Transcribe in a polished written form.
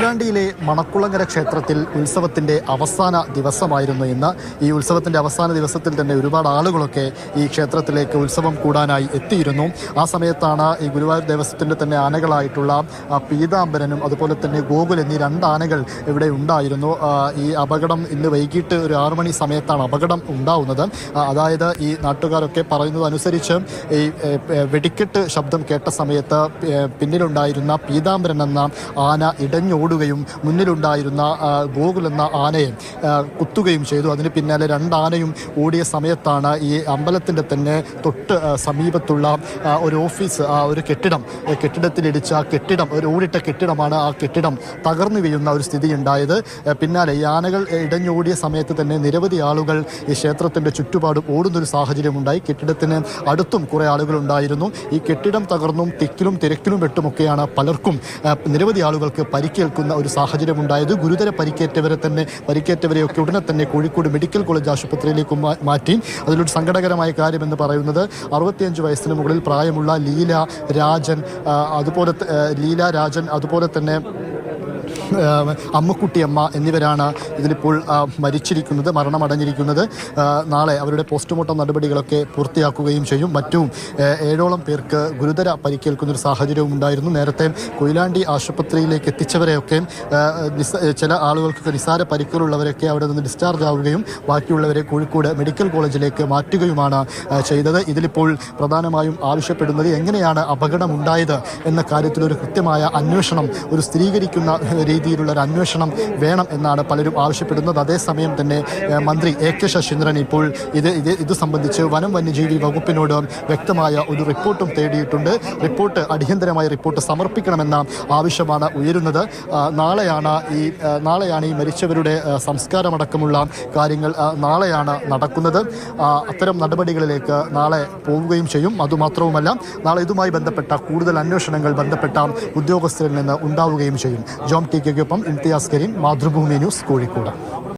കൊയിലാണ്ടിയിലെ മണക്കുളങ്ങര ക്ഷേത്രത്തിൽ ഉത്സവത്തിൻ്റെ അവസാന ദിവസമായിരുന്നു ഇന്ന്. ഈ ഉത്സവത്തിൻ്റെ അവസാന ദിവസത്തിൽ തന്നെ ഒരുപാട് ആളുകളൊക്കെ ഈ ക്ഷേത്രത്തിലേക്ക് ഉത്സവം കൂടാനായി എത്തിയിരുന്നു. ആ സമയത്താണ് ഈ ഗുരുവായൂർ ദേവസ്വത്തിൻ്റെ തന്നെ ആനകളായിട്ടുള്ള പീതാംബരനും അതുപോലെ തന്നെ ഗോകുൽ എന്നീ രണ്ട് ആനകൾ ഇവിടെ ഉണ്ടായിരുന്നു. ഈ അപകടം ഇന്ന് വൈകിട്ട് ഒരു 6 മണി സമയത്താണ് അപകടം ഉണ്ടാവുന്നത്. അതായത് ഈ നാട്ടുകാരൊക്കെ പറയുന്നത് അനുസരിച്ച് ഈ വെടിക്കെട്ട് ശബ്ദം കേട്ട സമയത്ത് പിന്നിലുണ്ടായിരുന്ന പീതാംബരൻ എന്ന ആന ഇടഞ്ഞോടുകയും മുന്നിലുണ്ടായിരുന്ന ഗോകുൽ എന്ന ആനയെ കുത്തുകയും ചെയ്തു. അതിന് പിന്നാലെ 2 ആനയും ഓടിയ സമയത്താണ് ഈ അമ്പലത്തിൻ്റെ തന്നെ തൊട്ട് സമീപത്തുള്ള ഒരു ഓഫീസ്, ഒരു കെട്ടിടത്തിലിടിച്ച കെട്ടിടം, ഒരു ഓടിട്ട കെട്ടിടമാണ്. ആ കെട്ടിടം തകർന്നു വീഴുന്ന ഒരു സ്ഥിതി ഉണ്ടായത്. പിന്നാലെ ഈ ആനകൾ ഇടഞ്ഞോടിയ സമയത്ത് തന്നെ നിരവധി ആളുകൾ ഈ ക്ഷേത്രത്തിൻ്റെ ചുറ്റുപാടും ഓടുന്നൊരു സാഹചര്യമുണ്ടായി. കെട്ടിടത്തിന് അടുത്തും കുറേ ആളുകൾ ഉണ്ടായിരുന്നു. ഈ കെട്ടിടം തകർന്നും തിക്കിലും തിരക്കിലും വെട്ടുമൊക്കെയാണ് പലർക്കും, നിരവധി ആളുകൾക്ക് പരിക്കേൽക്കുന്ന ഒരു സാഹചര്യമുണ്ടായത്. ഗുരുതര പരിക്കേറ്റവരെയൊക്കെ ഉടനെ തന്നെ കോഴിക്കോട് മെഡിക്കൽ കോളേജ് ആശുപത്രിയിലേക്ക് മാറ്റി. അതിലൊരു സങ്കടകരമായ കാര്യമെന്ന് പറയുന്നത് 65 വയസ്സിന് മുകളിൽ പ്രായമുള്ള ലീല രാജൻ, അതുപോലെ തന്നെ അമ്മക്കുട്ടിയമ്മ എന്നിവരാണ് ഇതിലിപ്പോൾ മരണമടഞ്ഞിരിക്കുന്നത്. നാളെ അവരുടെ പോസ്റ്റ്മോർട്ടം നടപടികളൊക്കെ പൂർത്തിയാക്കുകയും ചെയ്യും. മറ്റും 7ഓളം പേർക്ക് ഗുരുതര പരിക്കേൽക്കുന്നൊരു സാഹചര്യവും ഉണ്ടായിരുന്നു. നേരത്തെ കൊയിലാണ്ടി ആശുപത്രിയിലേക്ക് എത്തിച്ചവരെയൊക്കെ ചില ആളുകൾക്ക് നിസ്സാര പരിക്കുകളുള്ളവരൊക്കെ അവിടെ നിന്ന് ഡിസ്ചാർജ് ആവുകയും ബാക്കിയുള്ളവരെ കോഴിക്കോട് മെഡിക്കൽ കോളേജിലേക്ക് മാറ്റുകയുമാണ് ചെയ്തത്. ഇതിലിപ്പോൾ പ്രധാനമായും ആവശ്യപ്പെടുന്നത് എങ്ങനെയാണ് അപകടമുണ്ടായത് എന്ന കാര്യത്തിലൊരു കൃത്യമായ അന്വേഷണം, ഒരു സ്ഥിരീകരിക്കുന്ന രീതിയിലുള്ള ഒരു അന്വേഷണം വേണം എന്നാണ് പലരും ആവശ്യപ്പെടുന്നത്. അതേസമയം തന്നെ മന്ത്രി AK ശശീന്ദ്രൻ ഇപ്പോൾ ഇത് സംബന്ധിച്ച് വനം വന്യജീവി വകുപ്പിനോട് വ്യക്തമായ ഒരു റിപ്പോർട്ടും തേടിയിട്ടുണ്ട്. അടിയന്തരമായ റിപ്പോർട്ട് സമർപ്പിക്കണമെന്ന ആവശ്യമാണ് ഉയരുന്നത്. നാളെയാണ് ഈ മരിച്ചവരുടെ സംസ്കാരമടക്കമുള്ള കാര്യങ്ങൾ നാളെയാണ് നടക്കുന്നത്. അത്തരം നടപടികളിലേക്ക് നാളെ പോവുകയും ചെയ്യും. അതുമാത്രവുമല്ല, നാളെ ഇതുമായി ബന്ധപ്പെട്ട കൂടുതൽ അന്വേഷണങ്ങൾ ബന്ധപ്പെട്ട ഉദ്യോഗസ്ഥരിൽ നിന്ന് ഉണ്ടാവുകയും ചെയ്യും. ജോം ടി കെക്കൊപ്പം ഇംതിയാസ് കരീം, മാതൃഭൂമി ന്യൂസ്, കോഴിക്കോട്.